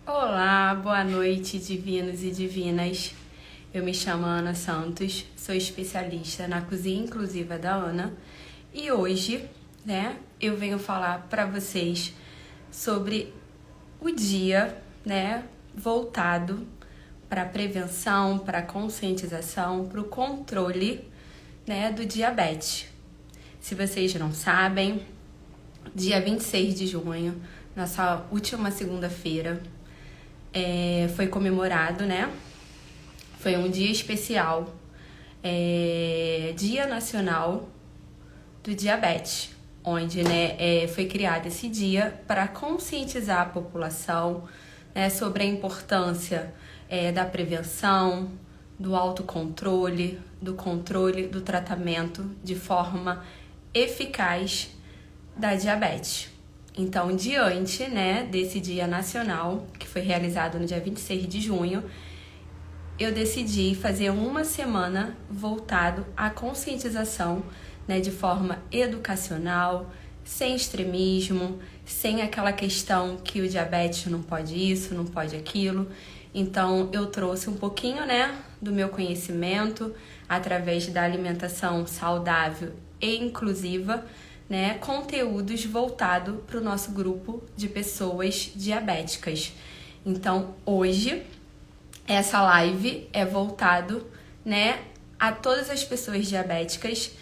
Olá, boa noite, divinos e divinas. Eu me chamo Ana Santos, sou especialista na cozinha inclusiva da Ana e hoje, eu venho falar para vocês sobre o dia, voltado para prevenção, para conscientização, para o controle, do diabetes. Se vocês não sabem, dia 26 de junho, nossa última segunda-feira, foi comemorado, Foi um dia especial, Dia Nacional do Diabetes, onde, foi criado esse dia para conscientizar a população, sobre a importância da prevenção, do autocontrole, do controle do tratamento de forma eficaz da diabetes. Então, diante, desse Dia Nacional, que foi realizado no dia 26 de junho, eu decidi fazer uma semana voltado à conscientização, de forma educacional, sem extremismo, sem aquela questão que o diabetes não pode isso, não pode aquilo. Então, eu trouxe um pouquinho, do meu conhecimento, através da alimentação saudável e inclusiva, conteúdos voltados para o nosso grupo de pessoas diabéticas. Então, hoje, essa live é voltado, a todas as pessoas diabéticas,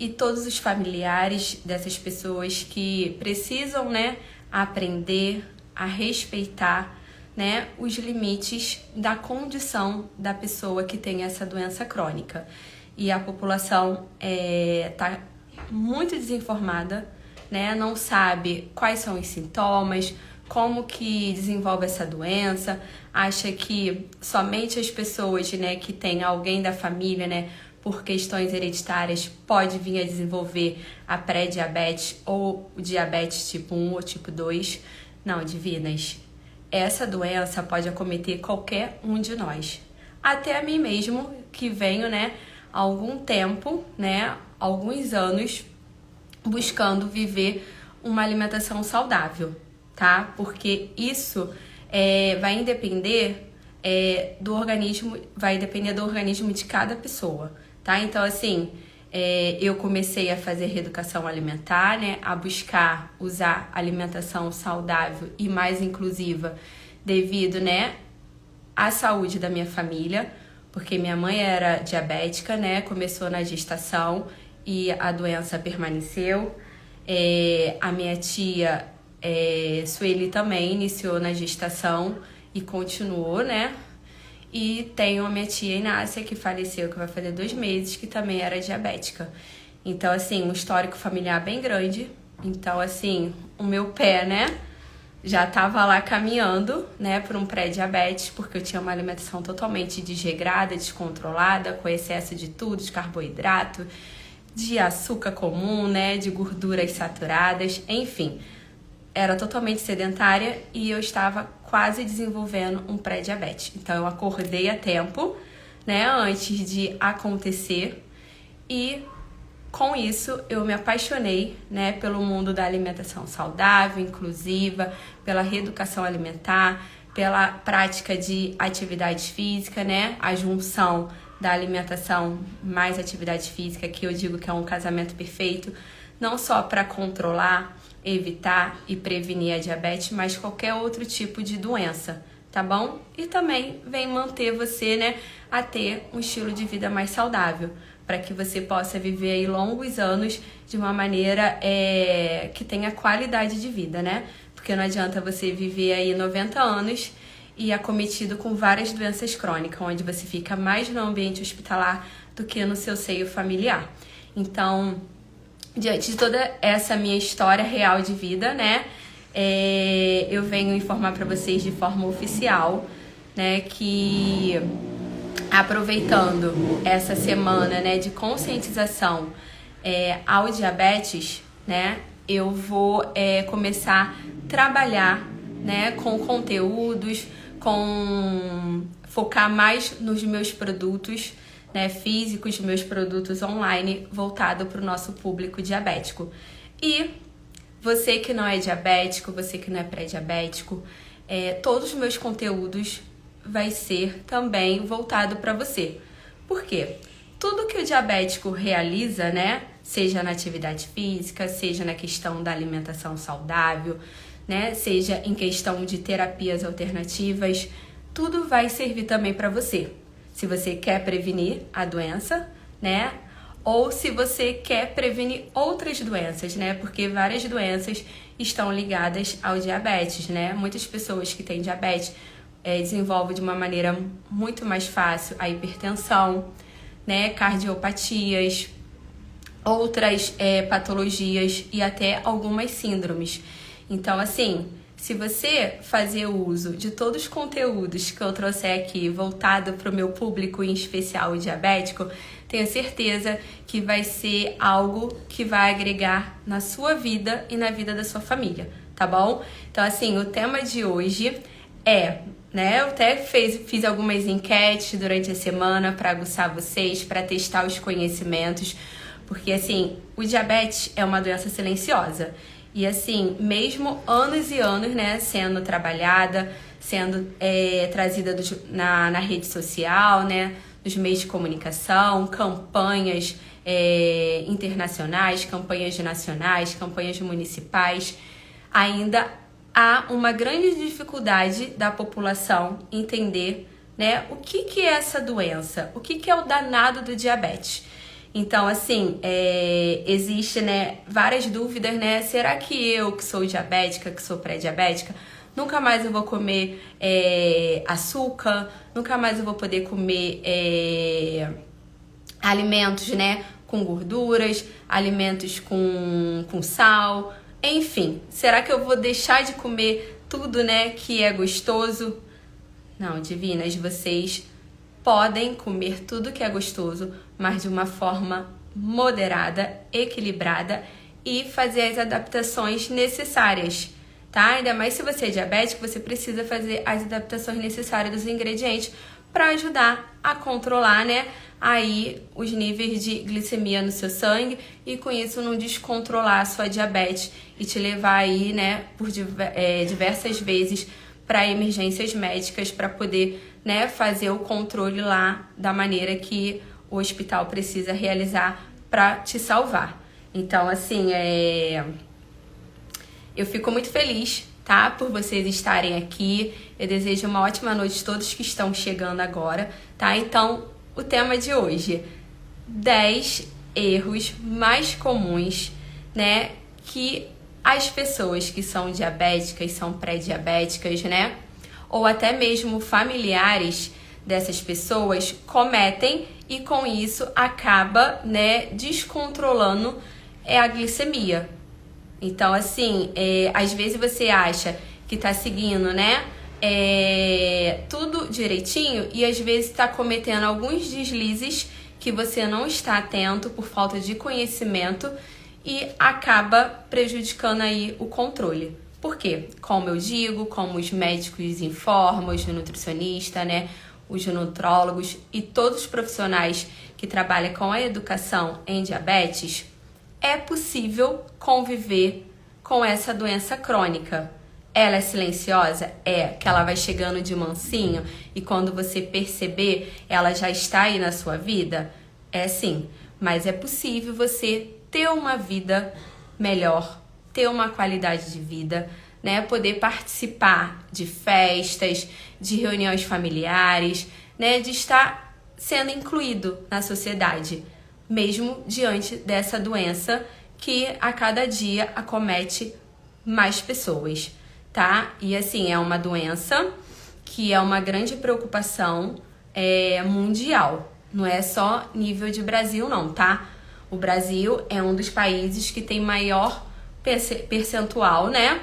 e todos os familiares dessas pessoas que precisam, aprender a respeitar, os limites da condição da pessoa que tem essa doença crônica. E a população está muito desinformada, não sabe quais são os sintomas, como que desenvolve essa doença, acha que somente as pessoas, que têm alguém da família, por questões hereditárias, pode vir a desenvolver a pré-diabetes ou o diabetes tipo 1 ou tipo 2. Não, divinas, essa doença pode acometer qualquer um de nós. Até a mim mesmo, que venho, há algum tempo, alguns anos, buscando viver uma alimentação saudável, tá? Porque isso vai depender do organismo de cada pessoa, tá? Então, assim, eu comecei a fazer reeducação alimentar, a buscar usar alimentação saudável e mais inclusiva devido, à saúde da minha família, porque minha mãe era diabética, começou na gestação e a doença permaneceu. A minha tia Sueli também iniciou na gestação e continuou, E tenho a minha tia Inácia, que faleceu, que vai fazer 2 meses, que também era diabética. Então, assim, um histórico familiar bem grande. Então, assim, o meu pé, já estava lá caminhando, para um pré-diabetes, porque eu tinha uma alimentação totalmente desregrada, descontrolada, com excesso de tudo, de carboidrato, de açúcar comum, de gorduras saturadas, enfim. Era totalmente sedentária e eu estava quase desenvolvendo um pré-diabetes. Então, eu acordei a tempo, antes de acontecer, e com isso eu me apaixonei, pelo mundo da alimentação saudável, inclusiva, pela reeducação alimentar, pela prática de atividade física, a junção da alimentação mais atividade física, que eu digo que é um casamento perfeito, não só para controlar, evitar e prevenir a diabetes, mas qualquer outro tipo de doença, tá bom? E também vem manter você, a ter um estilo de vida mais saudável, para que você possa viver aí longos anos de uma maneira que tenha qualidade de vida, Porque não adianta você viver aí 90 anos e acometido com várias doenças crônicas, onde você fica mais no ambiente hospitalar do que no seu seio familiar. Então, diante de toda essa minha história real de vida, eu venho informar para vocês de forma oficial, que aproveitando essa semana, de conscientização ao diabetes, eu vou começar a trabalhar, com conteúdos, focar mais nos meus produtos, físicos, meus produtos online voltado para o nosso público diabético. E Você que não é diabético, você que não é pré-diabético, todos os meus conteúdos vai ser também voltado para você. Por quê? Tudo que o diabético realiza, né, seja na atividade física, seja na questão da alimentação saudável, né, seja em questão de terapias alternativas, tudo vai servir também para você. Se você quer prevenir a doença, né, ou se você quer prevenir outras doenças, né, porque várias doenças estão ligadas ao diabetes, né. Muitas pessoas que têm diabetes desenvolvem de uma maneira muito mais fácil a hipertensão, né, cardiopatias, outras patologias e até algumas síndromes. Então, assim, se você fazer uso de todos os conteúdos que eu trouxe aqui voltado para o meu público, em especial o diabético, tenho certeza que vai ser algo que vai agregar na sua vida e na vida da sua família, tá bom? Então, assim, o tema de hoje eu até fiz algumas enquetes durante a semana para aguçar vocês, para testar os conhecimentos, porque, assim, o diabetes é uma doença silenciosa. E, assim, mesmo anos e anos, né, sendo trabalhada, sendo trazida na rede social, né, nos meios de comunicação, campanhas internacionais, campanhas nacionais, campanhas municipais, ainda há uma grande dificuldade da população entender, né, o que é essa doença, o que é o danado do diabetes. Então, assim, existe, né, várias dúvidas, né? Será que eu, que sou diabética, que sou pré-diabética, nunca mais eu vou comer açúcar, nunca mais eu vou poder comer alimentos, né, com gorduras, alimentos com sal, enfim. Será que eu vou deixar de comer tudo, né, que é gostoso? Não, divinas, vocês podem comer tudo que é gostoso, mas de uma forma moderada, equilibrada e fazer as adaptações necessárias, tá? Ainda mais se você é diabético, você precisa fazer as adaptações necessárias dos ingredientes para ajudar a controlar, né, aí os níveis de glicemia no seu sangue e com isso não descontrolar a sua diabetes e te levar aí, né, por diversas vezes para emergências médicas para poder, né, fazer o controle lá da maneira que o hospital precisa realizar para te salvar. Então, assim, eu fico muito feliz, tá, por vocês estarem aqui. Eu desejo uma ótima noite a todos que estão chegando agora, tá? Então, o tema de hoje, 10 erros mais comuns, né, que as pessoas que são diabéticas, são pré-diabéticas, né, ou até mesmo familiares dessas pessoas cometem e com isso acaba, né, descontrolando a glicemia. Então, assim, às vezes você acha que tá seguindo, né, tudo direitinho e às vezes tá cometendo alguns deslizes que você não está atento por falta de conhecimento e acaba prejudicando aí o controle. Por quê? Como eu digo, como os médicos informam, os nutricionistas, né, os nutrólogos e todos os profissionais que trabalham com a educação em diabetes, é possível conviver com essa doença crônica. Ela é silenciosa? Que ela vai chegando de mansinho e quando você perceber, ela já está aí na sua vida? Sim, mas é possível você ter uma vida melhor, ter uma qualidade de vida, né? Poder participar de festas, de reuniões familiares, né? De estar sendo incluído na sociedade, mesmo diante dessa doença que a cada dia acomete mais pessoas, tá? E assim, é uma doença que é uma grande preocupação mundial, não é só nível de Brasil não, tá? O Brasil é um dos países que tem maior percentual, né,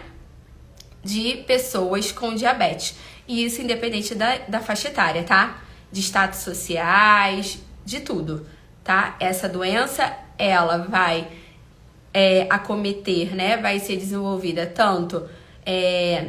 de pessoas com diabetes. E isso independente da faixa etária, tá? De status sociais, de tudo, tá? Essa doença, ela vai acometer, né? Vai ser desenvolvida tanto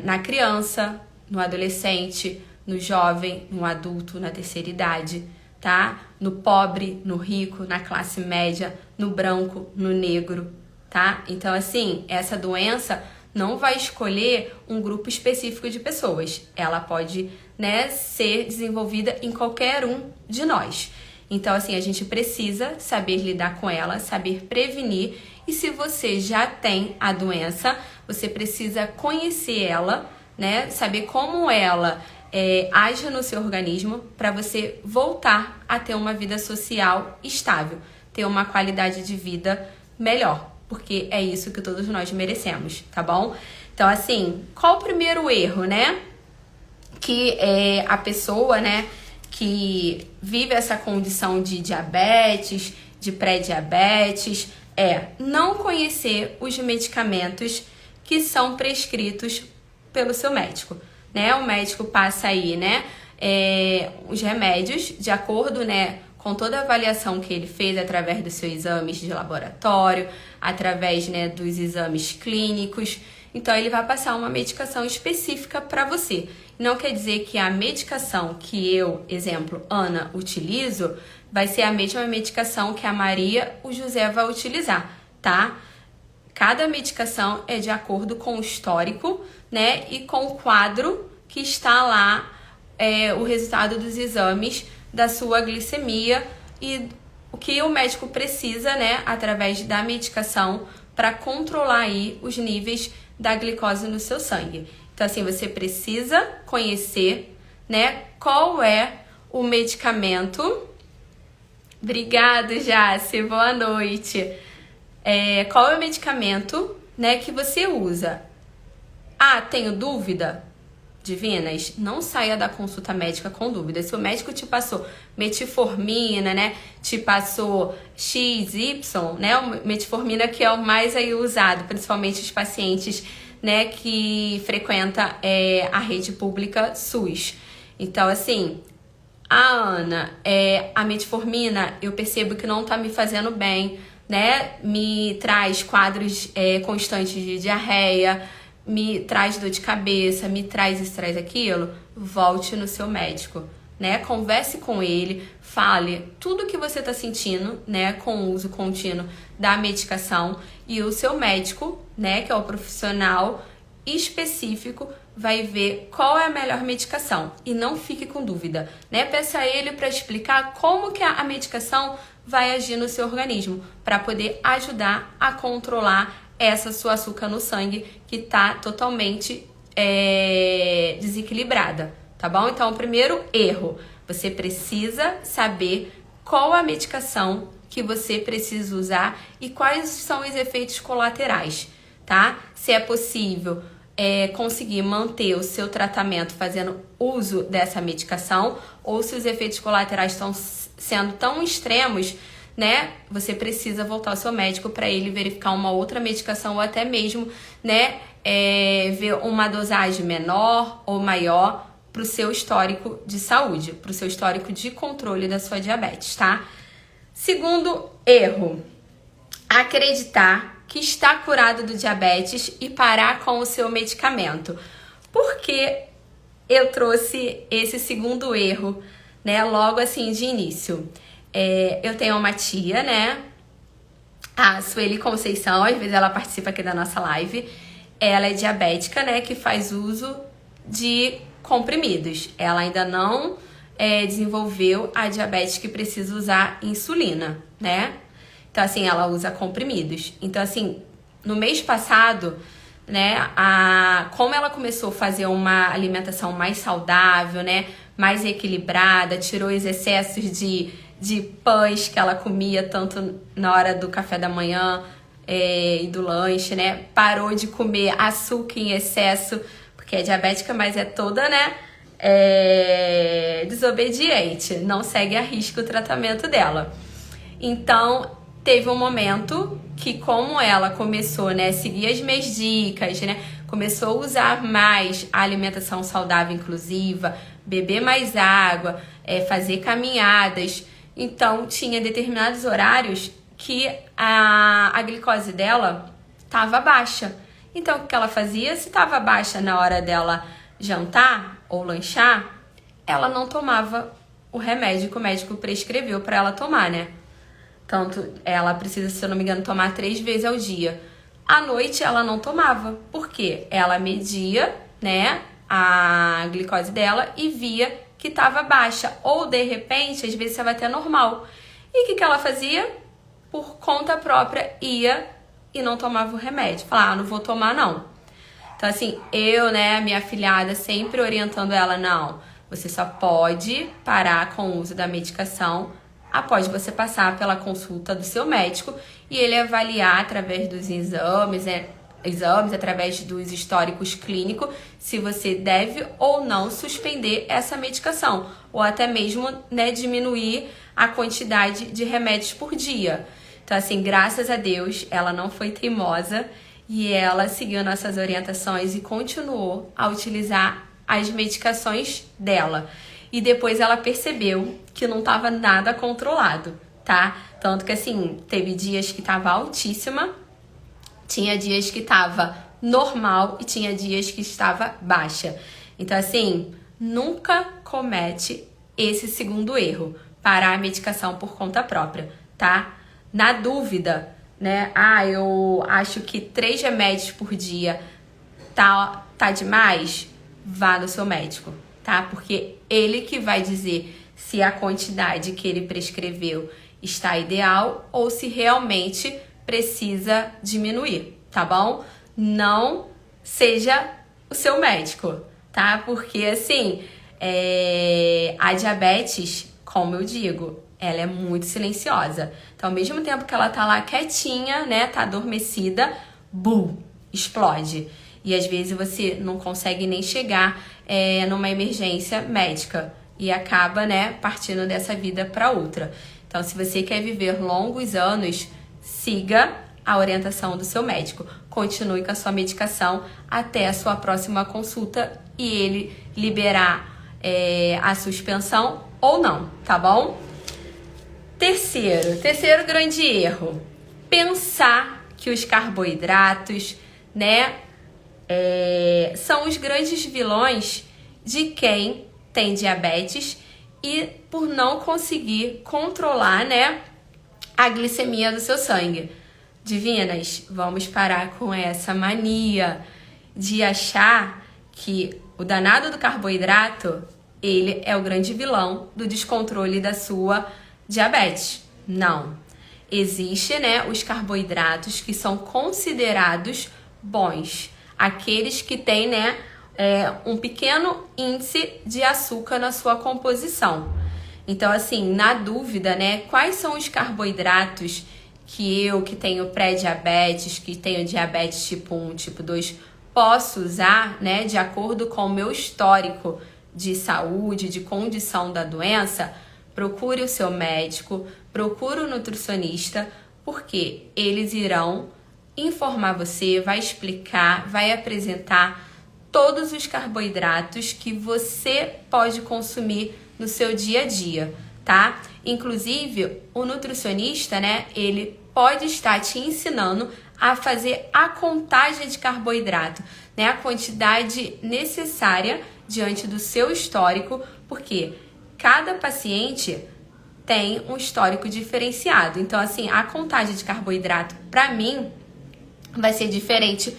na criança, no adolescente, no jovem, no adulto, na terceira idade, tá? No pobre, no rico, na classe média, no branco, no negro, tá? Então, assim, essa doença não vai escolher um grupo específico de pessoas. Ela pode, né, ser desenvolvida em qualquer um de nós. Então, assim, a gente precisa saber lidar com ela, saber prevenir. E se você já tem a doença, você precisa conhecer ela, né, saber como ela age no seu organismo para você voltar a ter uma vida social estável, ter uma qualidade de vida melhor, porque é isso que todos nós merecemos, tá bom? Então, assim, qual o primeiro erro, né? Que a pessoa, né, que vive essa condição de diabetes, de pré-diabetes, não conhecer os medicamentos que são prescritos pelo seu médico, né? O médico passa aí, né, os remédios de acordo, né, com toda a avaliação que ele fez através dos seus exames de laboratório, através, né, dos exames clínicos. Então, ele vai passar uma medicação específica para você. Não quer dizer que a medicação que eu, exemplo, Ana, utilizo, vai ser a mesma medicação que a Maria, o José vai utilizar, tá? Cada medicação é de acordo com o histórico, né, e com o quadro que está lá, o resultado dos exames da sua glicemia e o que o médico precisa, né, através da medicação para controlar aí os níveis da glicose no seu sangue. Então, assim, você precisa conhecer, né, qual é o medicamento. Obrigado, Jace, boa noite. Qual é o medicamento, né, que você usa? Ah, tenho dúvida? Divinas, não saia da consulta médica com dúvida. Se o médico te passou metformina, né, te passou XY, né, metformina que é o mais aí usado, principalmente os pacientes, né, que frequenta a rede pública SUS. Então, assim, a Ana, a metformina, eu percebo que não tá me fazendo bem, né, me traz quadros constantes de diarreia, me traz dor de cabeça, me traz isso, traz aquilo, volte no seu médico, né? Converse com ele, fale tudo que você tá sentindo, né, com o uso contínuo da medicação, e o seu médico, né, que é o profissional específico, vai ver qual é a melhor medicação. E não fique com dúvida, né? Peça a ele para explicar como que a medicação vai agir no seu organismo, para poder ajudar a controlar essa sua açúcar no sangue que tá totalmente desequilibrada, tá bom? Então, o primeiro erro, você precisa saber qual a medicação que você precisa usar e quais são os efeitos colaterais, tá? Se é possível conseguir manter o seu tratamento fazendo uso dessa medicação, ou se os efeitos colaterais estão sendo tão extremos, né, você precisa voltar ao seu médico para ele verificar uma outra medicação, ou até mesmo, né, ver uma dosagem menor ou maior para o seu histórico de saúde, para o seu histórico de controle da sua diabetes, tá? Segundo erro, acreditar que está curado do diabetes e parar com o seu medicamento. Por que eu trouxe esse segundo erro, né, logo assim de início? Eu tenho uma tia, né, a Sueli Conceição, às vezes ela participa aqui da nossa live. Ela é diabética, né, que faz uso de comprimidos. Ela ainda não desenvolveu a diabetes que precisa usar insulina, né? Então, assim, ela usa comprimidos. Então, assim, no mês passado, né, como ela começou a fazer uma alimentação mais saudável, né, mais equilibrada, tirou os excessos de pães que ela comia tanto na hora do café da manhã e do lanche, né? Parou de comer açúcar em excesso, porque é diabética, mas é toda, né, desobediente, não segue a risco o tratamento dela. Então, teve um momento que, como ela começou, né, a seguir as minhas dicas, né, começou a usar mais a alimentação saudável inclusiva, beber mais água, fazer caminhadas. Então, tinha determinados horários que a glicose dela estava baixa. Então, o que ela fazia? Se estava baixa na hora dela jantar ou lanchar, ela não tomava o remédio que o médico prescreveu para ela tomar, né? Tanto ela precisa, se eu não me engano, tomar 3 vezes ao dia. À noite ela não tomava. Por quê? Ela media, né, a glicose dela e via que estava baixa. Ou, de repente, às vezes estava até normal. E o que ela fazia? Por conta própria, ia e não tomava o remédio. Falava, não vou tomar, não. Então, assim, eu, né, minha afilhada, sempre orientando ela, não, você só pode parar com o uso da medicação após você passar pela consulta do seu médico e ele avaliar através dos exames, através dos históricos clínicos, se você deve ou não suspender essa medicação, ou até mesmo, né, diminuir a quantidade de remédios por dia. Então, assim, graças a Deus, ela não foi teimosa e ela seguiu nossas orientações e continuou a utilizar as medicações dela. E depois ela percebeu que não estava nada controlado, tá? Tanto que, assim, teve dias que estava altíssima, tinha dias que estava normal e tinha dias que estava baixa. Então, assim, nunca comete esse segundo erro, parar a medicação por conta própria, tá? Na dúvida, né? Eu acho que 3 remédios por dia tá demais, vá no seu médico, tá? Porque ele que vai dizer se a quantidade que ele prescreveu está ideal ou se realmente precisa diminuir, tá bom? Não seja o seu médico, tá? Porque, assim, a diabetes, como eu digo, ela é muito silenciosa. Então, ao mesmo tempo que ela tá lá quietinha, né, tá adormecida, bum, explode. E às vezes você não consegue nem chegar numa emergência médica e acaba, né, partindo dessa vida para outra. Então, se você quer viver longos anos, siga a orientação do seu médico. Continue com a sua medicação até a sua próxima consulta e ele liberar a suspensão ou não, tá bom? Terceiro grande erro, pensar que os carboidratos, né, são os grandes vilões de quem tem diabetes e por não conseguir controlar, né, a glicemia do seu sangue. Divinas, vamos parar com essa mania de achar que o danado do carboidrato, ele é o grande vilão do descontrole da sua diabetes. Não. Existe, né, os carboidratos que são considerados bons. Aqueles que têm, né, um pequeno índice de açúcar na sua composição. Então, assim, na dúvida, né, quais são os carboidratos que eu, que tenho pré-diabetes, que tenho diabetes tipo 1, tipo 2, posso usar, né, de acordo com o meu histórico de saúde, de condição da doença, procure o seu médico, procure o nutricionista, porque eles irão informar você, vai explicar, vai apresentar todos os carboidratos que você pode consumir no seu dia a dia, tá? Inclusive, o nutricionista, né, ele pode estar te ensinando a fazer a contagem de carboidrato, né, a quantidade necessária diante do seu histórico, porque cada paciente tem um histórico diferenciado. Então, assim, a contagem de carboidrato, para mim, vai ser diferente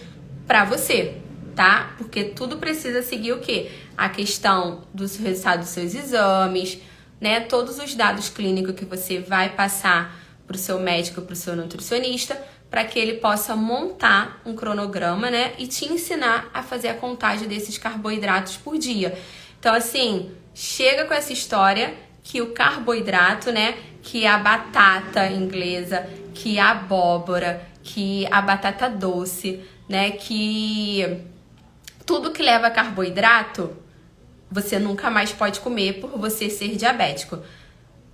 para você, tá? Porque tudo precisa seguir o quê? A questão do resultado dos seus exames, né? Todos os dados clínicos que você vai passar para o seu médico, para o seu nutricionista, para que ele possa montar um cronograma, né? E te ensinar a fazer a contagem desses carboidratos por dia. Então, assim, chega com essa história que o carboidrato, né? Que a batata inglesa, que a abóbora, que a batata doce, né? Que tudo que leva carboidrato, você nunca mais pode comer por você ser diabético.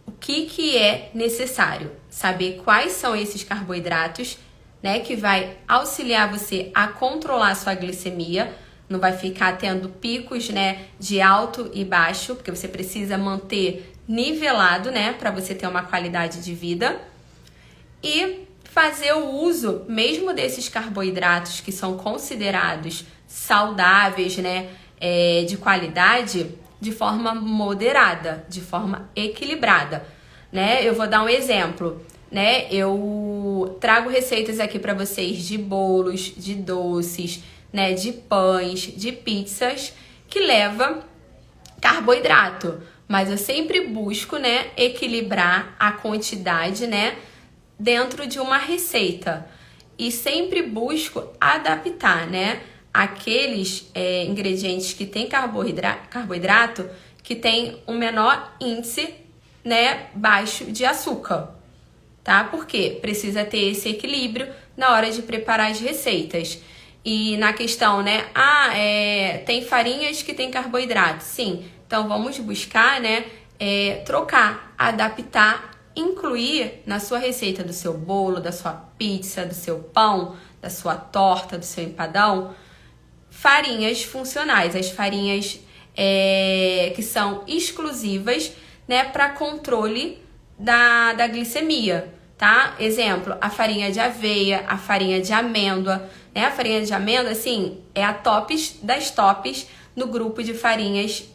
O que é necessário? Saber quais são esses carboidratos, né? Que vai auxiliar você a controlar a sua glicemia. Não vai ficar tendo picos, né, de alto e baixo, porque você precisa manter nivelado, né, para você ter uma qualidade de vida. E fazer o uso mesmo desses carboidratos que são considerados saudáveis, né, de qualidade, de forma moderada, de forma equilibrada, né? Eu vou dar um exemplo. né? Eu trago receitas aqui para vocês de bolos, de doces, né? De pães, de pizzas que leva carboidrato. Mas eu sempre busco, né, equilibrar a quantidade, né, dentro de uma receita. E sempre busco adaptar, né, aqueles ingredientes que têm carboidrato que tem um menor índice, né, baixo de açúcar, tá? Porque precisa ter esse equilíbrio na hora de preparar as receitas. E na questão, né, tem farinhas que têm carboidrato, sim. Então, vamos buscar, né, trocar, adaptar, incluir na sua receita do seu bolo, da sua pizza, do seu pão, da sua torta, do seu empadão, farinhas funcionais, as farinhas que são exclusivas, né, para controle da glicemia, tá? Exemplo, a farinha de aveia, a farinha de amêndoa, né? A farinha de amêndoa, assim, é a tops das tops no grupo de farinhas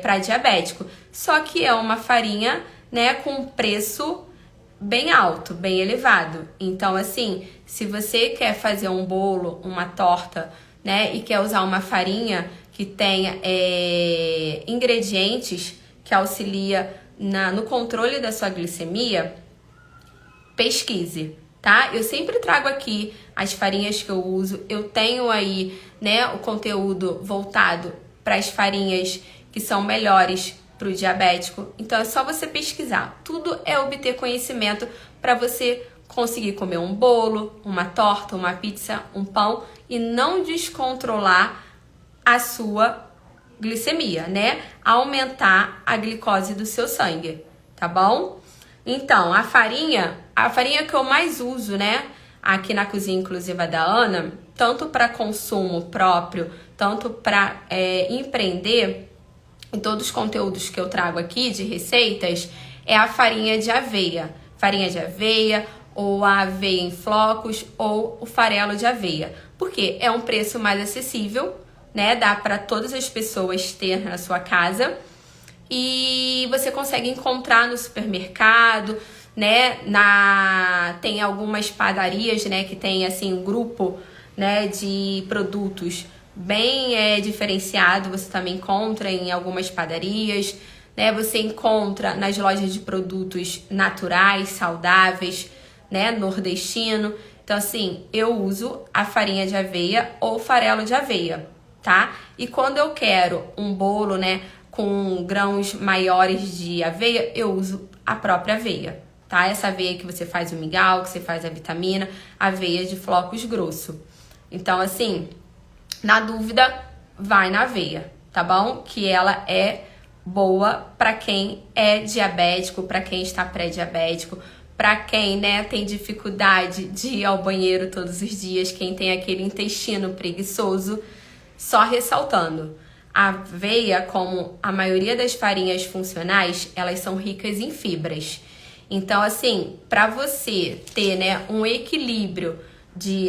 para diabético. Só que é uma farinha, né, com preço bem alto, bem elevado. Então, assim, se você quer fazer um bolo, uma torta, né, e quer usar uma farinha que tenha ingredientes que auxilia no controle da sua glicemia, pesquise, tá? Eu sempre trago aqui as farinhas que eu uso. Eu tenho aí, né, o conteúdo voltado para as farinhas que são melhores para o diabético. Então é só você pesquisar. Tudo é obter conhecimento para você conseguir comer um bolo, uma torta, uma pizza, um pão e não descontrolar a sua glicemia, né? Aumentar a glicose do seu sangue, tá bom? Então, a farinha que eu mais uso, né, aqui na Cozinha Inclusiva da Ana, tanto para consumo próprio, tanto para empreender, em todos os conteúdos que eu trago aqui de receitas, é a farinha de aveia. Farinha de aveia, ou a aveia em flocos, ou o farelo de aveia. Porque é um preço mais acessível, né? Dá para todas as pessoas ter na sua casa. E você consegue encontrar no supermercado, né? Tem algumas padarias, né, que tem assim um grupo, né, de produtos bem diferenciado. Você também encontra em algumas padarias, né? Você encontra nas lojas de produtos naturais, saudáveis, né, nordestino. Então, assim, eu uso a farinha de aveia ou farelo de aveia, tá? E quando eu quero um bolo, né, com grãos maiores de aveia, eu uso a própria aveia, tá? Essa aveia que você faz o mingau, que você faz a vitamina, aveia de flocos grosso. Então, assim, na dúvida, vai na aveia, tá bom? Que ela é boa para quem é diabético, para quem está pré-diabético, para quem, né, tem dificuldade de ir ao banheiro todos os dias, quem tem aquele intestino preguiçoso. Só ressaltando, a aveia, como a maioria das farinhas funcionais, elas são ricas em fibras. Então, assim, para você ter, né, um equilíbrio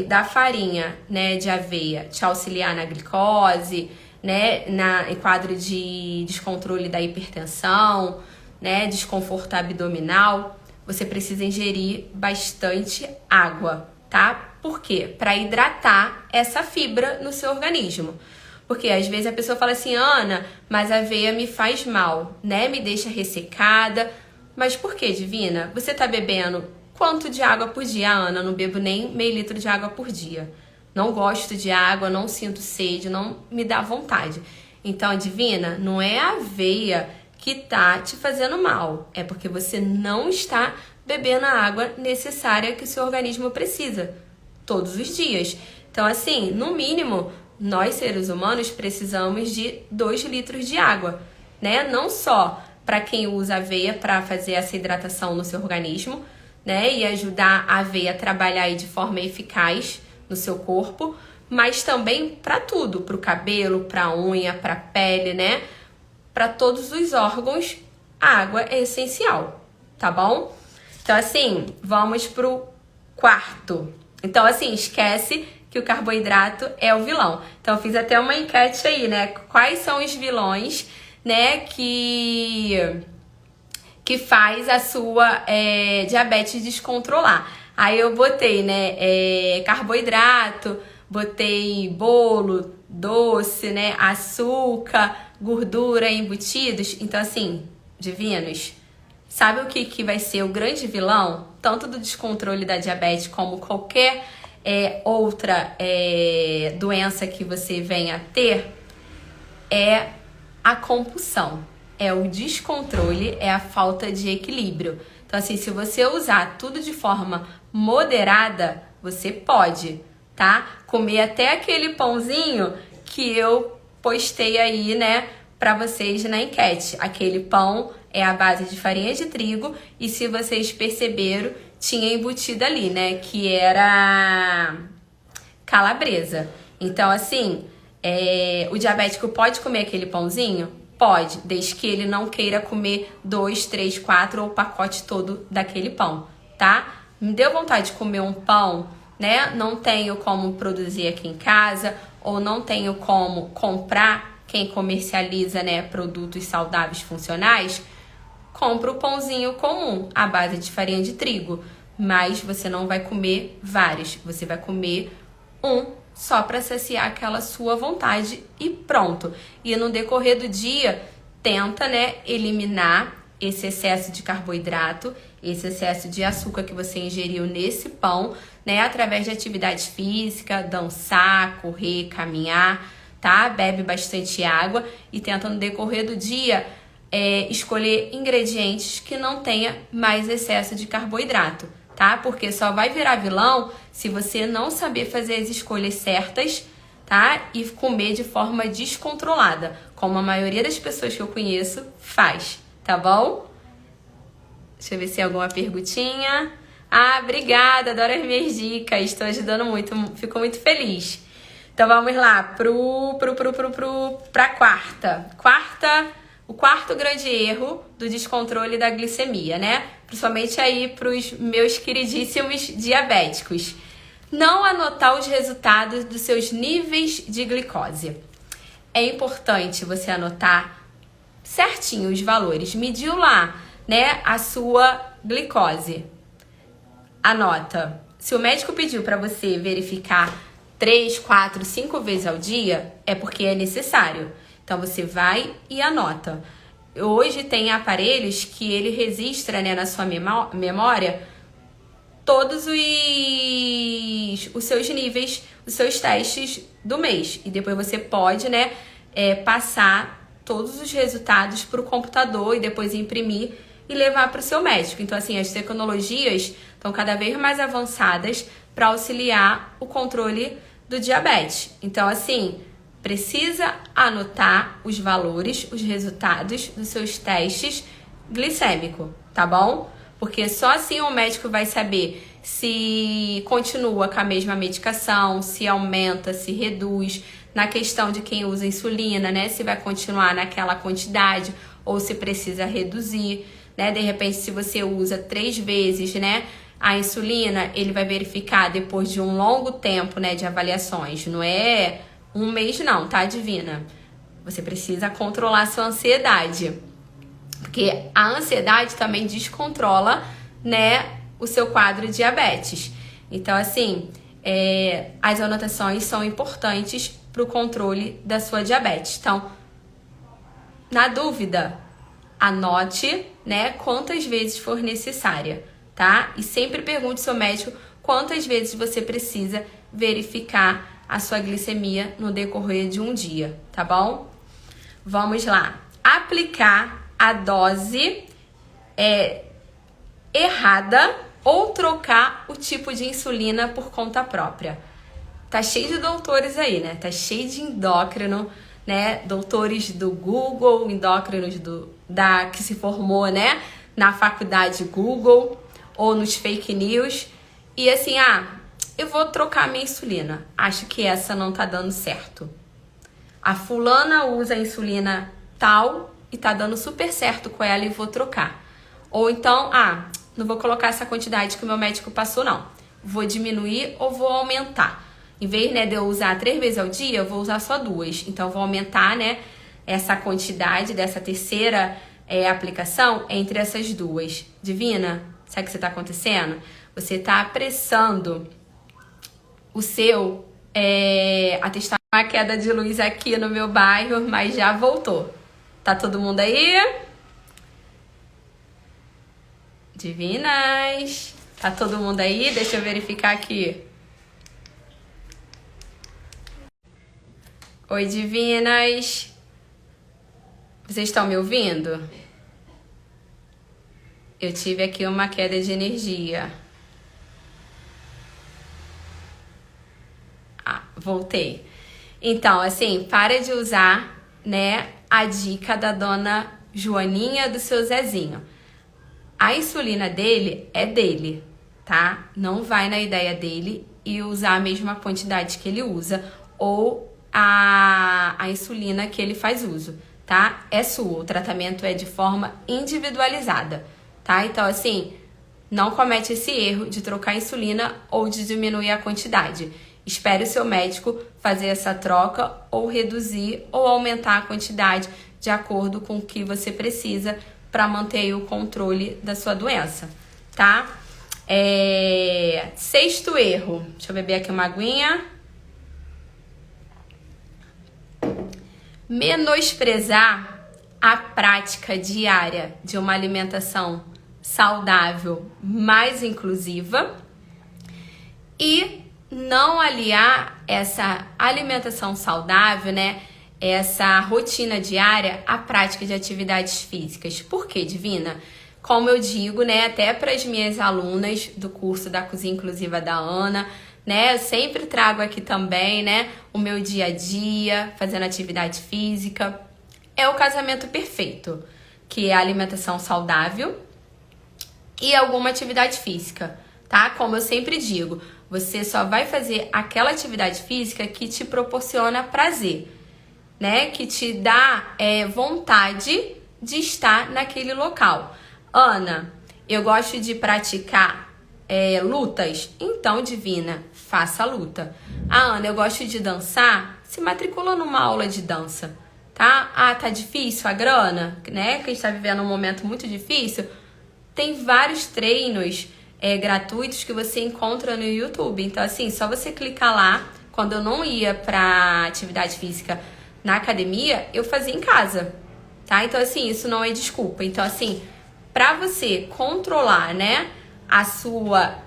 da farinha, né, de aveia te auxiliar na glicose, né, em quadro de descontrole da hipertensão, né, desconforto abdominal, você precisa ingerir bastante água, tá? Por quê? Para hidratar essa fibra no seu organismo. Porque às vezes a pessoa fala assim, Ana, mas a aveia me faz mal, né? Me deixa ressecada. Mas por que, Divina? Você tá bebendo quanto de água por dia? Ana, não bebo nem meio litro de água por dia. Não gosto de água, não sinto sede, não me dá vontade. Então, Divina, não é a aveia que tá te fazendo mal. É porque você não está bebendo a água necessária que o seu organismo precisa todos os dias. Então, assim, no mínimo, nós seres humanos precisamos de 2 litros de água, né? Não só para quem usa aveia para fazer essa hidratação no seu organismo, né? E ajudar a aveia a trabalhar aí de forma eficaz no seu corpo, mas também para tudo, para o cabelo, para a unha, para a pele, né? Para todos os órgãos, a água é essencial, tá bom? Então, assim, vamos pro quarto. Então, assim, esquece que o carboidrato é o vilão. Então, eu fiz até uma enquete aí, né? Quais são os vilões, né, que que faz a sua diabetes descontrolar. Aí eu botei, né, carboidrato, botei bolo, doce, né, açúcar, gordura, embutidos. Então, assim, divinos, sabe o que vai ser o grande vilão? Tanto do descontrole da diabetes como qualquer outra doença que você venha a ter, é a compulsão. É o descontrole, é a falta de equilíbrio. Então, assim, se você usar tudo de forma moderada, você pode, tá? Comer até aquele pãozinho que eu postei aí, né, pra vocês na enquete. Aquele pão é a base de farinha de trigo e, se vocês perceberam, tinha embutido ali, né, que era calabresa. Então, assim, o diabético pode comer aquele pãozinho? Pode, desde que ele não queira comer 2, 3, 4 ou o pacote todo daquele pão, tá? Me deu vontade de comer um pão, né? Não tenho como produzir aqui em casa ou não tenho como comprar, quem comercializa, né, produtos saudáveis funcionais, compra o pãozinho comum, à base de farinha de trigo. Mas você não vai comer vários, você vai comer um só para saciar aquela sua vontade e pronto. E no decorrer do dia, tenta, né, eliminar esse excesso de carboidrato, esse excesso de açúcar que você ingeriu nesse pão, né, através de atividade física, dançar, correr, caminhar, tá? Bebe bastante água e tenta no decorrer do dia escolher ingredientes que não tenha mais excesso de carboidrato, tá? Porque só vai virar vilão se você não saber fazer as escolhas certas, tá? E comer de forma descontrolada, como a maioria das pessoas que eu conheço faz, tá bom? Deixa eu ver se tem alguma perguntinha. Ah, obrigada, adoro as minhas dicas, estou ajudando muito, fico muito feliz. Então vamos lá, pra quarta. O quarto grande erro do descontrole da glicemia, né? Principalmente aí pros meus queridíssimos diabéticos. Não anotar os resultados dos seus níveis de glicose. É importante você anotar certinho os valores. Mediu lá, né, a sua glicose. Anota. Se o médico pediu para você verificar 3, 4, 5 vezes ao dia, é porque é necessário. Então, você vai e anota. Hoje tem aparelhos que ele registra, né, na sua memória todos os seus níveis, os seus testes do mês. E depois você pode, né, passar todos os resultados para o computador e depois imprimir e levar para o seu médico. Então, assim, as tecnologias estão cada vez mais avançadas para auxiliar o controle do diabetes. Então, assim, precisa anotar os valores, os resultados dos seus testes glicêmicos, tá bom? Porque só assim o médico vai saber se continua com a mesma medicação, se aumenta, se reduz. Na questão de quem usa insulina, né? Se vai continuar naquela quantidade ou se precisa reduzir, né? De repente, se você usa 3 vezes, né, a insulina, ele vai verificar depois de um longo tempo, né, de avaliações. Não é um mês não, tá, divina? Você precisa controlar a sua ansiedade. Porque a ansiedade também descontrola, né, o seu quadro de diabetes. Então, assim, as anotações são importantes para o controle da sua diabetes. Então, na dúvida, anote, né, quantas vezes for necessária, tá? E sempre pergunte ao seu médico quantas vezes você precisa verificar a sua glicemia no decorrer de um dia, tá bom? Vamos lá. Aplicar a dose errada ou trocar o tipo de insulina por conta própria. Tá cheio de doutores aí, né? Tá cheio de endócrino, né? Doutores do Google, endócrinos que se formou, né, na faculdade Google ou nos fake news. E assim, eu vou trocar minha insulina. Acho que essa não tá dando certo. A fulana usa a insulina tal e tá dando super certo com ela e vou trocar. Ou então, não vou colocar essa quantidade que o meu médico passou, não. Vou diminuir ou vou aumentar. Em vez, né, de eu usar 3 vezes ao dia, eu vou usar só 2. Então, eu vou aumentar, né, essa quantidade dessa terceira aplicação entre essas duas. Divina, sabe o que você tá acontecendo? Você tá apressando o seu atestado. Uma queda de luz aqui no meu bairro, mas já voltou. Tá todo mundo aí? Divinas, tá todo mundo aí? Deixa eu verificar aqui. Oi, divinas. Vocês estão me ouvindo? Eu tive aqui uma queda de energia. Voltei. Então, assim, para de usar, né, a dica da dona Joaninha do seu Zezinho. A insulina dele é dele, tá? Não vai na ideia dele e usar a mesma quantidade que ele usa ou a insulina que ele faz uso, tá? É sua, o tratamento é de forma individualizada, tá? Então, assim, não comete esse erro de trocar a insulina ou de diminuir a quantidade. Espere o seu médico fazer essa troca ou reduzir ou aumentar a quantidade de acordo com o que você precisa para manter aí o controle da sua doença, tá? Sexto erro. Deixa eu beber aqui uma aguinha. Menosprezar a prática diária de uma alimentação saudável mais inclusiva e não aliar essa alimentação saudável, né, essa rotina diária à prática de atividades físicas. Por quê, Divina? Como eu digo, né, até para as minhas alunas do curso da Cozinha Inclusiva da Ana, né, eu sempre trago aqui também, né, o meu dia a dia, fazendo atividade física. É o casamento perfeito, que é a alimentação saudável e alguma atividade física, tá? Como eu sempre digo, você só vai fazer aquela atividade física que te proporciona prazer, né? Que te dá vontade de estar naquele local. Ana, eu gosto de praticar lutas. Então, Divina, faça a luta. Ana, eu gosto de dançar. Se matricula numa aula de dança, tá? Tá difícil a grana, né? Que a gente tá vivendo um momento muito difícil. Tem vários treinos gratuitos que você encontra no YouTube. Então, assim, só você clicar lá. Quando eu não ia pra atividade física na academia, eu fazia em casa, tá? Então, assim, isso não é desculpa. Então, assim, pra você controlar, né, a sua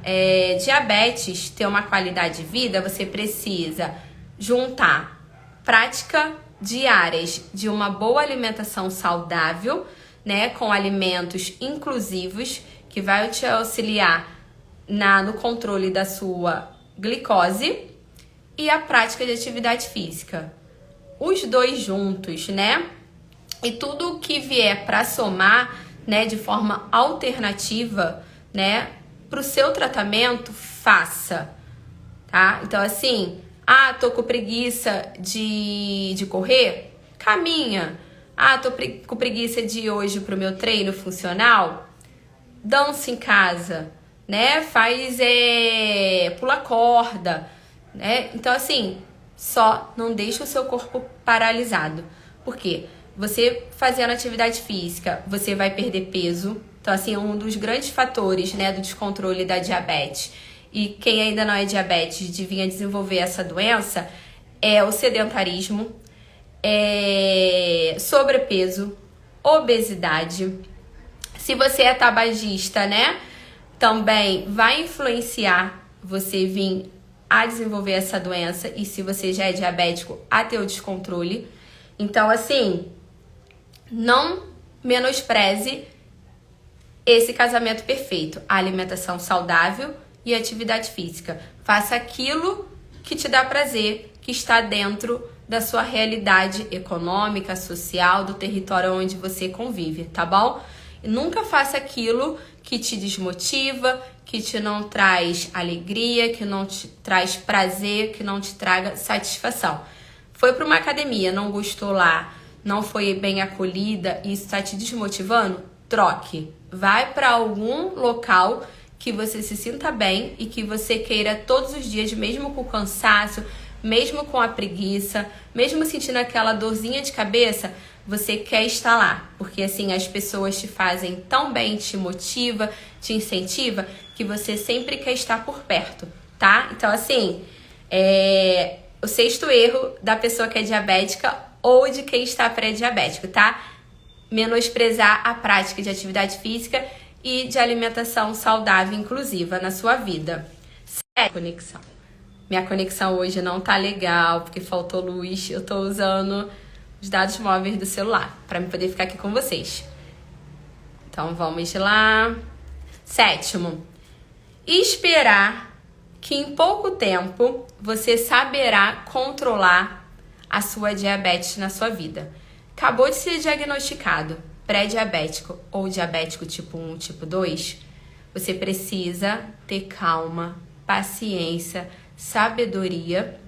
diabetes, ter uma qualidade de vida, você precisa juntar prática diárias de uma boa alimentação saudável, né, com alimentos inclusivos, que vai te auxiliar no controle da sua glicose e a prática de atividade física. Os dois juntos, né? E tudo que vier para somar, né, de forma alternativa, né, pro seu tratamento, faça, tá? Então, assim, tô com preguiça de correr? Caminha. Tô com preguiça de ir hoje pro meu treino funcional? Dança em casa, né? Faz pula corda, né? Então, assim, só não deixa o seu corpo paralisado. Por quê? Você fazendo atividade física, você vai perder peso. Então, assim, um dos grandes fatores, né, do descontrole da diabetes. E quem ainda não é diabetes de vir a desenvolver essa doença é o sedentarismo, sobrepeso, obesidade. Se você é tabagista, né, também vai influenciar você vir a desenvolver essa doença. E se você já é diabético, a ter o descontrole. Então, assim, não menospreze esse casamento perfeito. A alimentação saudável e atividade física. Faça aquilo que te dá prazer, que está dentro da sua realidade econômica, social, do território onde você convive, tá bom? E nunca faça aquilo que te desmotiva, que te não traz alegria, que não te traz prazer, que não te traga satisfação. Foi para uma academia, não gostou lá, não foi bem acolhida e isso está te desmotivando? Troque. Vai para algum local que você se sinta bem e que você queira todos os dias, mesmo com o cansaço, mesmo com a preguiça, mesmo sentindo aquela dorzinha de cabeça, você quer estar lá, porque assim as pessoas te fazem tão bem, te motiva, te incentiva, que você sempre quer estar por perto, tá? Então assim, o sexto erro da pessoa que é diabética ou de quem está pré-diabético, tá? Menosprezar a prática de atividade física e de alimentação saudável e inclusiva na sua vida. Conexão. Minha conexão hoje não tá legal, porque faltou luz. Eu tô usando os dados móveis do celular para me poder ficar aqui com vocês. Então vamos lá. Sétimo, esperar que em pouco tempo você saberá controlar a sua diabetes na sua vida. Acabou de ser diagnosticado pré-diabético ou diabético tipo 1, tipo 2, você precisa ter calma, paciência, sabedoria,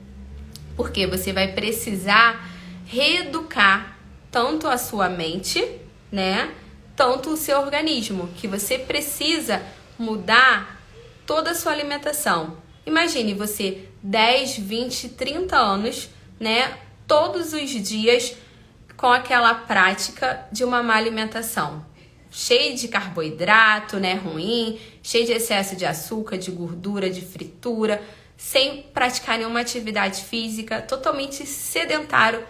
porque você vai precisar reeducar tanto a sua mente, né, tanto o seu organismo, que você precisa mudar toda a sua alimentação. Imagine você 10, 20, 30 anos, né, todos os dias com aquela prática de uma má alimentação, cheio de carboidrato, né, ruim, cheio de excesso de açúcar, de gordura, de fritura, sem praticar nenhuma atividade física, totalmente sedentário,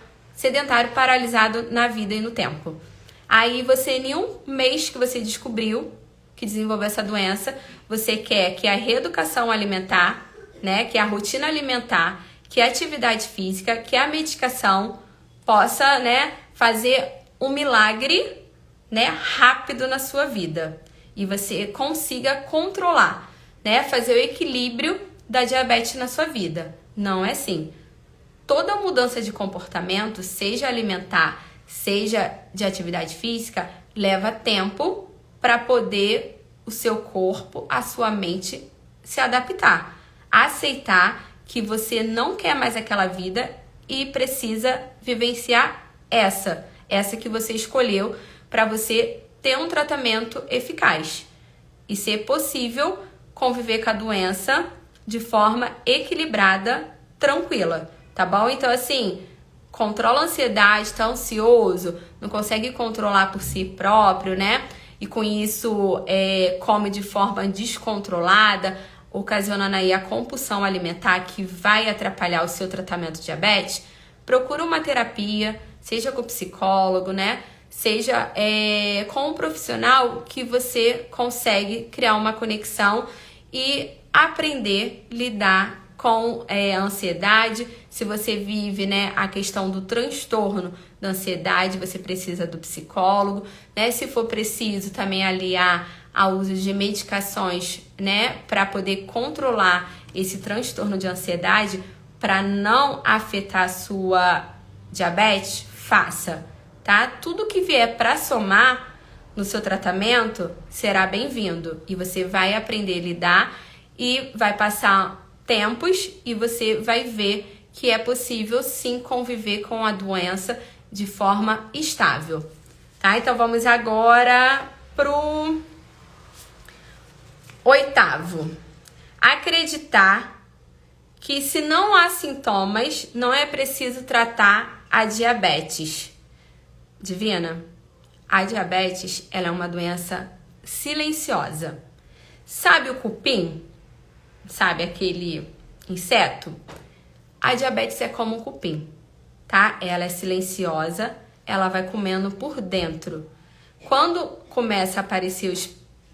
paralisado na vida e no tempo. Aí você, em um mês que você descobriu que desenvolveu essa doença, você quer que a reeducação alimentar, né, que a rotina alimentar, que a atividade física, que a medicação possa, né, fazer um milagre, né, rápido na sua vida e você consiga controlar, né, fazer o equilíbrio da diabetes na sua vida. Não é assim. Toda mudança de comportamento, seja alimentar, seja de atividade física, leva tempo para poder o seu corpo, a sua mente se adaptar, aceitar que você não quer mais aquela vida e precisa vivenciar essa que você escolheu para você ter um tratamento eficaz e ser possível conviver com a doença de forma equilibrada, tranquila, tá bom? Então assim, controla a ansiedade, tá ansioso, não consegue controlar por si próprio, né? E com isso come de forma descontrolada, ocasionando aí a compulsão alimentar que vai atrapalhar o seu tratamento de diabetes. Procura uma terapia, seja com psicólogo, né? Seja com um profissional que você consegue criar uma conexão e aprender a lidar com a ansiedade. Se você vive, né, a questão do transtorno da ansiedade, você precisa do psicólogo, né? Se for preciso também aliar ao uso de medicações, né, para poder controlar esse transtorno de ansiedade, para não afetar a sua diabetes, faça, tá? Tudo que vier para somar no seu tratamento será bem-vindo e você vai aprender a lidar e vai passar tempos e você vai ver que é possível sim conviver com a doença de forma estável, tá? Então vamos agora pro oitavo. Acreditar que se não há sintomas, não é preciso tratar a diabetes. Divina, a diabetes, ela é uma doença silenciosa. Sabe o cupim? Sabe aquele inseto? A diabetes é como um cupim, tá? Ela é silenciosa, ela vai comendo por dentro. Quando começa a aparecer os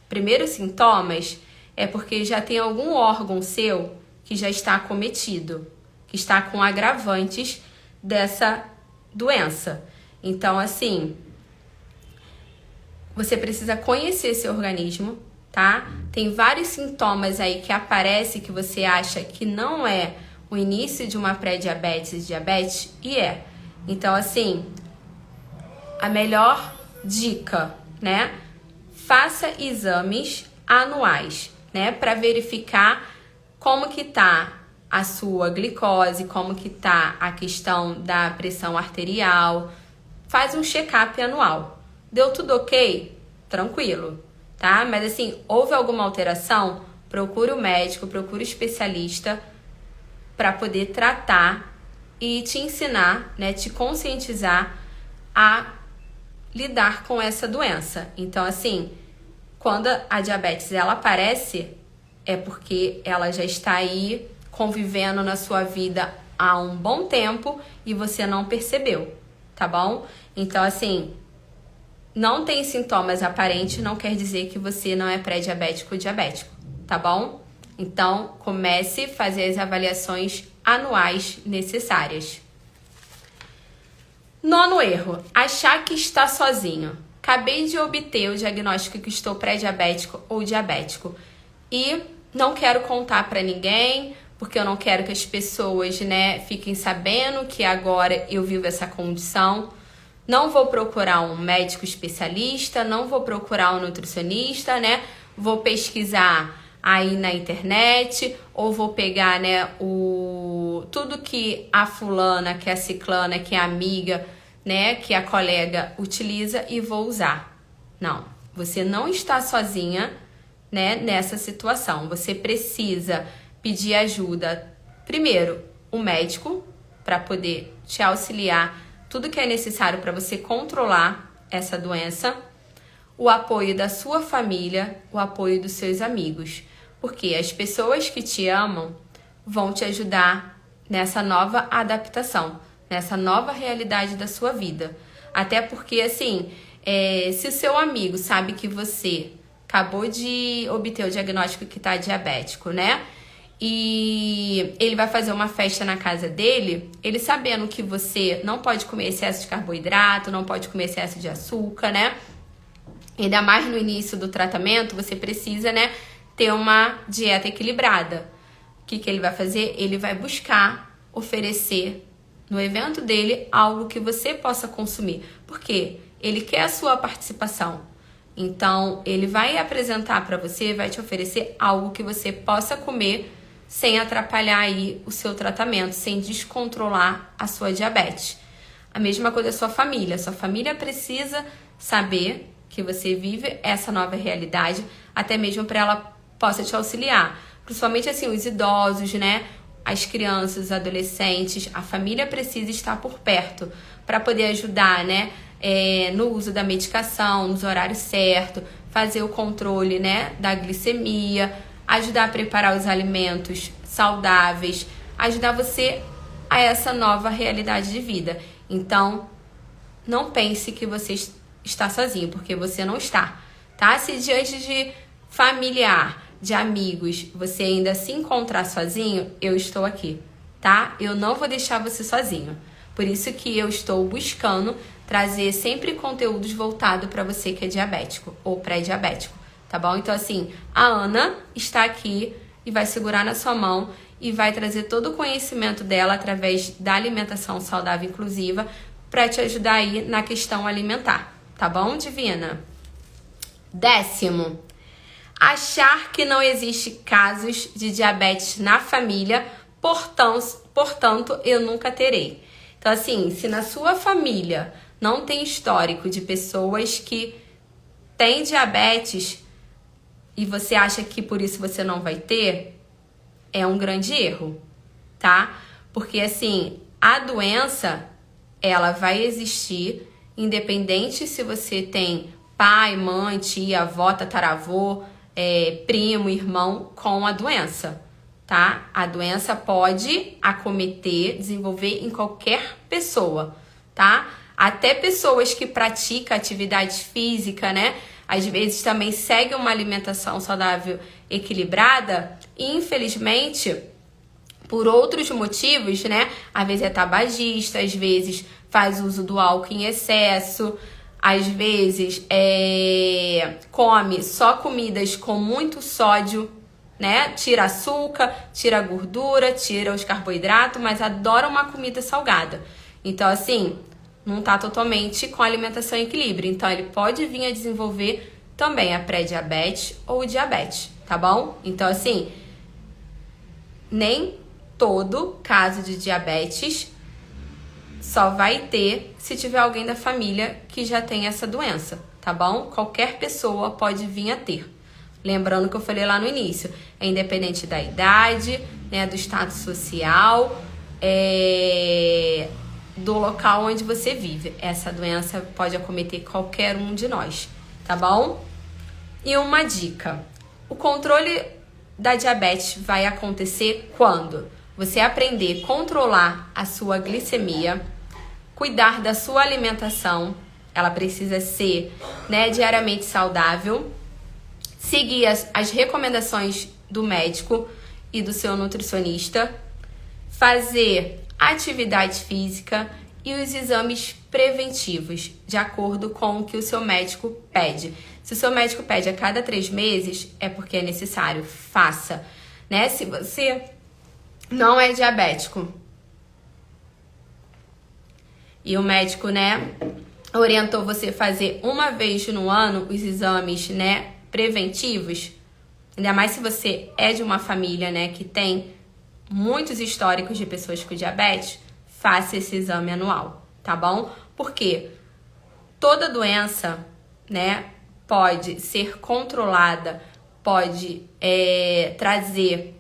primeiros sintomas, é porque já tem algum órgão seu que já está acometido, que está com agravantes dessa doença. Então, assim, você precisa conhecer seu organismo, tá? Tem vários sintomas aí que aparecem que você acha que não é o início de uma pré-diabetes, diabetes, e é. Então, assim, a melhor dica, né? Faça exames anuais, né? Para verificar como que tá a sua glicose, como que tá a questão da pressão arterial. Faz um check-up anual. Deu tudo ok? Tranquilo, tá? Mas assim, houve alguma alteração? Procure o médico, procure o especialista para poder tratar e te ensinar, né, te conscientizar a lidar com essa doença. Então, assim, quando a diabetes ela aparece, é porque ela já está aí convivendo na sua vida há um bom tempo e você não percebeu, tá bom? Então, assim, não tem sintomas aparentes, não quer dizer que você não é pré-diabético ou diabético, tá bom? Então, comece a fazer as avaliações anuais necessárias. 9º erro, achar que está sozinho. Acabei de obter o diagnóstico que estou pré-diabético ou diabético e não quero contar para ninguém, porque eu não quero que as pessoas, fiquem sabendo que agora eu vivo essa condição. Não vou procurar um médico especialista, não vou procurar um nutricionista, Vou pesquisar aí na internet, ou vou pegar, tudo que a fulana, que a ciclana, que a amiga, que a colega utiliza e vou usar. Não, você não está sozinha, nessa situação. Você precisa pedir ajuda, primeiro, um médico, para poder te auxiliar tudo que é necessário para você controlar essa doença, o apoio da sua família, o apoio dos seus amigos, porque as pessoas que te amam vão te ajudar nessa nova adaptação, nessa nova realidade da sua vida. Até porque, assim, se o seu amigo sabe que você acabou de obter o diagnóstico que está diabético, e ele vai fazer uma festa na casa dele, ele sabendo que você não pode comer excesso de carboidrato, não pode comer excesso de açúcar, Ainda mais no início do tratamento, você precisa, ter uma dieta equilibrada. O que ele vai fazer? Ele vai buscar oferecer no evento dele algo que você possa consumir. Por quê? Ele quer a sua participação. Então, ele vai apresentar para você, vai te oferecer algo que você possa comer sem atrapalhar aí o seu tratamento, sem descontrolar a sua diabetes. A mesma coisa da sua família. Sua família precisa saber que você vive essa nova realidade, até mesmo para ela possa te auxiliar. Principalmente assim, os idosos, as crianças, os adolescentes, a família precisa estar por perto para poder ajudar, no uso da medicação, nos horários certos, fazer o controle, da glicemia, ajudar a preparar os alimentos saudáveis, ajudar você a essa nova realidade de vida. Então, não pense que você está sozinho, porque você não está, tá? Se diante de familiar, de amigos, você ainda se encontrar sozinho, eu estou aqui, tá? Eu não vou deixar você sozinho. Por isso que eu estou buscando trazer sempre conteúdos voltados para você que é diabético ou pré-diabético, tá bom? Então, assim, a Ana está aqui e vai segurar na sua mão e vai trazer todo o conhecimento dela através da alimentação saudável inclusiva para te ajudar aí na questão alimentar, tá bom, divina? 10º, achar que não existe casos de diabetes na família, portanto, eu nunca terei. Então, assim, se na sua família não tem histórico de pessoas que têm diabetes e você acha que por isso você não vai ter, é um grande erro, tá? Porque, assim, a doença, ela vai existir independente se você tem pai, mãe, tia, avó, tataravô, primo, irmão com a doença, tá? A doença pode acometer, desenvolver em qualquer pessoa, tá? Até pessoas que praticam atividade física, às vezes também seguem uma alimentação saudável equilibrada e, infelizmente, por outros motivos, às vezes é tabagista, às vezes faz uso do álcool em excesso, às vezes come só comidas com muito sódio, Tira açúcar, tira gordura, tira os carboidratos, mas adora uma comida salgada. Então, assim, não tá totalmente com a alimentação em equilíbrio. Então, ele pode vir a desenvolver também a pré-diabetes ou diabetes, tá bom? Então, assim, nem todo caso de diabetes só vai ter se tiver alguém da família que já tem essa doença, tá bom? Qualquer pessoa pode vir a ter. Lembrando que eu falei lá no início, é independente da idade, do status social, do local onde você vive. Essa doença pode acometer qualquer um de nós, tá bom? E uma dica: o controle da diabetes vai acontecer quando você aprender a controlar a sua glicemia, cuidar da sua alimentação, ela precisa ser, né, diariamente saudável, seguir as recomendações do médico e do seu nutricionista, fazer atividade física e os exames preventivos, de acordo com o que o seu médico pede. Se o seu médico pede a cada 3 meses, é porque é necessário, faça, né? Se você não é diabético e o médico, né, orientou você fazer uma vez no ano os exames, né, preventivos, ainda mais se você é de uma família, né, que tem muitos históricos de pessoas com diabetes, faça esse exame anual, tá bom? Porque toda doença, né, pode ser controlada, pode trazer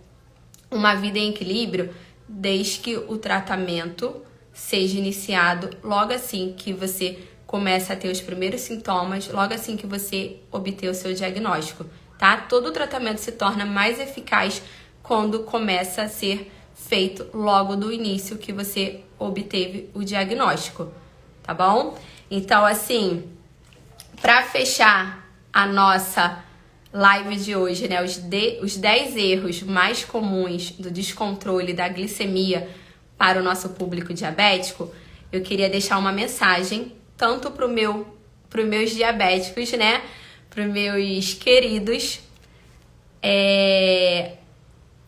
uma vida em equilíbrio desde que o tratamento seja iniciado logo assim que você começa a ter os primeiros sintomas, logo assim que você obter o seu diagnóstico, tá? Todo o tratamento se torna mais eficaz quando começa a ser feito logo do início que você obteve o diagnóstico, tá bom? Então, assim, para fechar a nossa live de hoje, né, os 10 erros mais comuns do descontrole da glicemia para o nosso público diabético, eu queria deixar uma mensagem tanto para os meus diabéticos, né, para os meus queridos,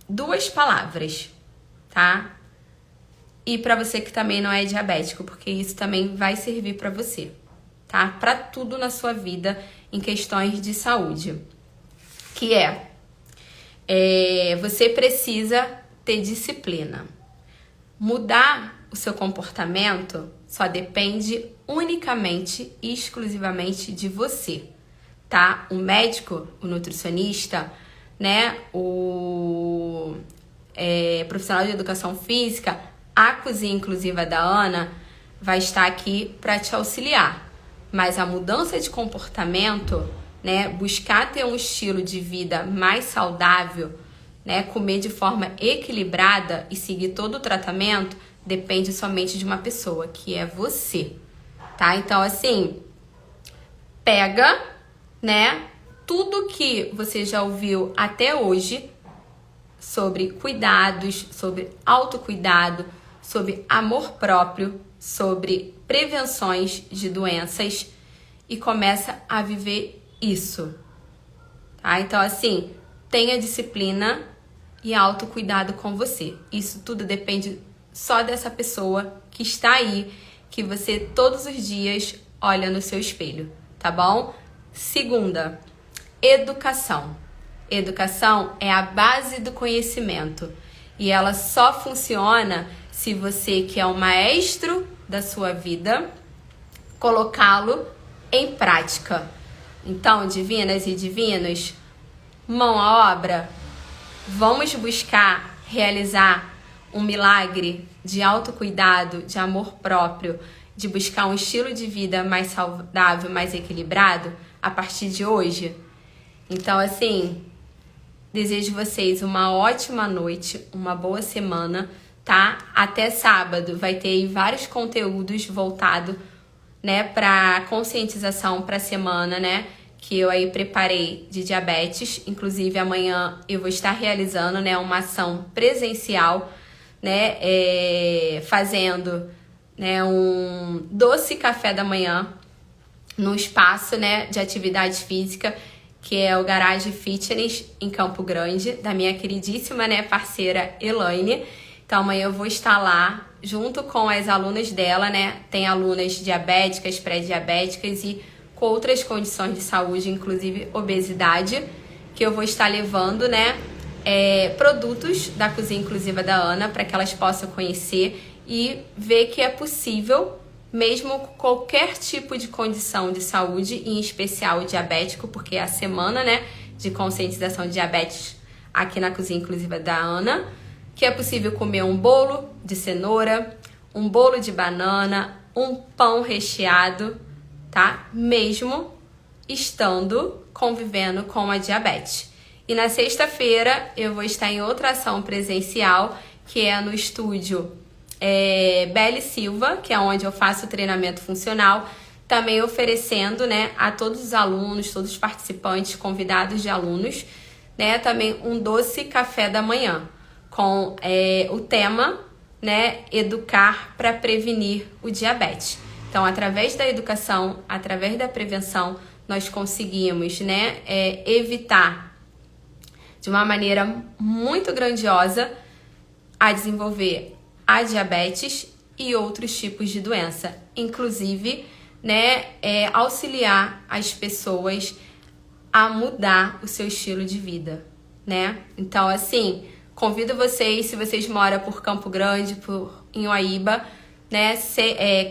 2 palavras, tá? E para você que também não é diabético, porque isso também vai servir para você, tá? Para tudo na sua vida em questões de saúde, que você precisa ter disciplina. Mudar o seu comportamento só depende unicamente e exclusivamente de você, tá? O médico, o nutricionista, né, o profissional de educação física, a Cozinha Inclusiva da Ana vai estar aqui para te auxiliar. Mas a mudança de comportamento, né, buscar ter um estilo de vida mais saudável, né, comer de forma equilibrada e seguir todo o tratamento, depende somente de uma pessoa, que é você, tá? Então, assim, pega, né, tudo que você já ouviu até hoje sobre cuidados, sobre autocuidado, sobre amor próprio, sobre prevenções de doenças e começa a viver isso, tá? Então, assim, tenha disciplina e autocuidado com você. Isso tudo depende só dessa pessoa que está aí, que você todos os dias olha no seu espelho, tá bom? Segunda, educação. Educação é a base do conhecimento e ela só funciona se você, que é o maestro da sua vida, colocá-lo em prática. Então, divinas e divinos, mão à obra, vamos buscar realizar um milagre de autocuidado, de amor próprio, de buscar um estilo de vida mais saudável, mais equilibrado a partir de hoje. Então, assim, desejo vocês uma ótima noite, uma boa semana, tá? Até sábado vai ter aí vários conteúdos voltados, né, para conscientização para a semana, né, que eu aí preparei de diabetes. Inclusive, amanhã eu vou estar realizando, né, uma ação presencial, né, fazendo, né, um doce café da manhã no espaço, né, de atividade física, que é o Garage Fitness em Campo Grande, da minha queridíssima, né, parceira Elaine. Então, amanhã eu vou estar lá junto com as alunas dela, né? Tem alunas diabéticas, pré-diabéticas e com outras condições de saúde, inclusive obesidade, que eu vou estar levando, né, produtos da Cozinha Inclusiva da Ana para que elas possam conhecer e ver que é possível, mesmo com qualquer tipo de condição de saúde, em especial o diabético, porque é a semana, né, de conscientização de diabetes aqui na Cozinha Inclusiva da Ana, que é possível comer um bolo de cenoura, um bolo de banana, um pão recheado, tá? Mesmo estando convivendo com a diabetes. E na sexta-feira eu vou estar em outra ação presencial, que é no estúdio Belle Silva, que é onde eu faço o treinamento funcional, também oferecendo, né, a todos os alunos, todos os participantes, convidados de alunos, né, também um doce café da manhã, com o tema, né, educar para prevenir o diabetes. Então, através da educação, através da prevenção, nós conseguimos, né, evitar de uma maneira muito grandiosa a desenvolver a diabetes e outros tipos de doença, inclusive, né, auxiliar as pessoas a mudar o seu estilo de vida, né? Então, assim, convido vocês, se vocês moram por Campo Grande, em Uaíba, né,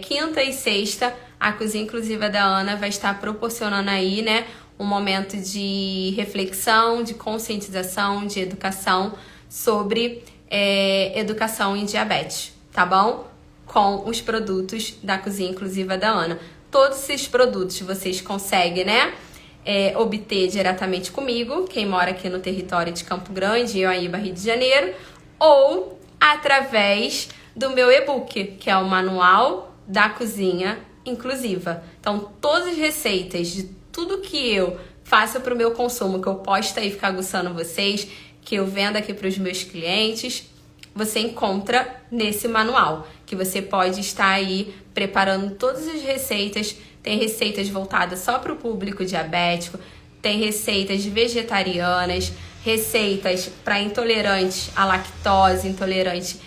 quinta e sexta, a Cozinha Inclusiva da Ana vai estar proporcionando aí, né, um momento de reflexão, de conscientização, de educação sobre educação em diabetes, tá bom? Com os produtos da Cozinha Inclusiva da Ana. Todos esses produtos vocês conseguem, né, obter diretamente comigo, quem mora aqui no território de Campo Grande, Uaíba, Rio de Janeiro, ou através do meu e-book, que é o Manual da Cozinha Inclusiva. Então, todas as receitas de tudo que eu faço para o meu consumo, que eu posto aí ficar aguçando vocês, que eu vendo aqui para os meus clientes, você encontra nesse manual, que você pode estar aí preparando todas as receitas. Tem receitas voltadas só para o público diabético, tem receitas vegetarianas, receitas para intolerantes à lactose, intolerante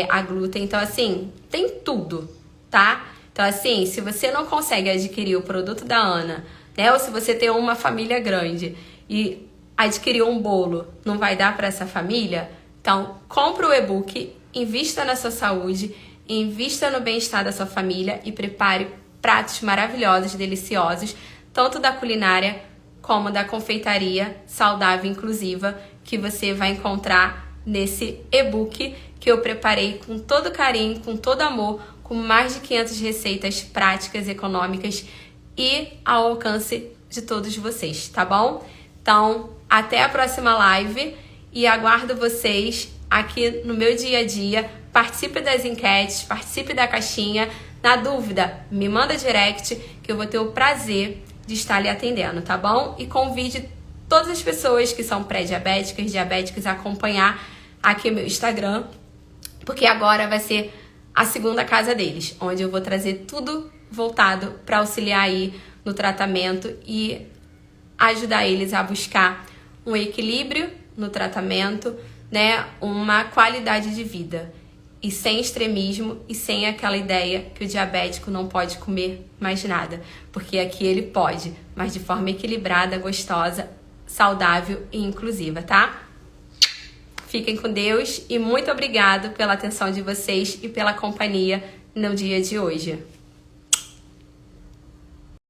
a glúten. Então, assim, tem tudo, tá? Então, assim, se você não consegue adquirir o produto da Ana, né, ou se você tem uma família grande e adquirir um bolo não vai dar para essa família, então compra o e-book, invista na sua saúde, invista no bem-estar da sua família e prepare pratos maravilhosos, deliciosos, tanto da culinária como da confeitaria saudável e inclusiva, que você vai encontrar nesse e-book que eu preparei com todo carinho, com todo amor, com mais de 500 receitas práticas, econômicas e ao alcance de todos vocês, tá bom? Então, até a próxima live e aguardo vocês aqui no meu dia a dia. Participe das enquetes, participe da caixinha. Na dúvida, me manda direct que eu vou ter o prazer de estar lhe atendendo, tá bom? E convide todas as pessoas que são pré-diabéticas, diabéticas a acompanhar aqui o meu Instagram, porque agora vai ser a segunda casa deles, onde eu vou trazer tudo voltado para auxiliar aí no tratamento e ajudar eles a buscar um equilíbrio no tratamento, né, uma qualidade de vida e sem extremismo e sem aquela ideia que o diabético não pode comer mais nada, porque aqui ele pode, mas de forma equilibrada, gostosa, saudável e inclusiva, tá? Fiquem com Deus e muito obrigado pela atenção de vocês e pela companhia no dia de hoje.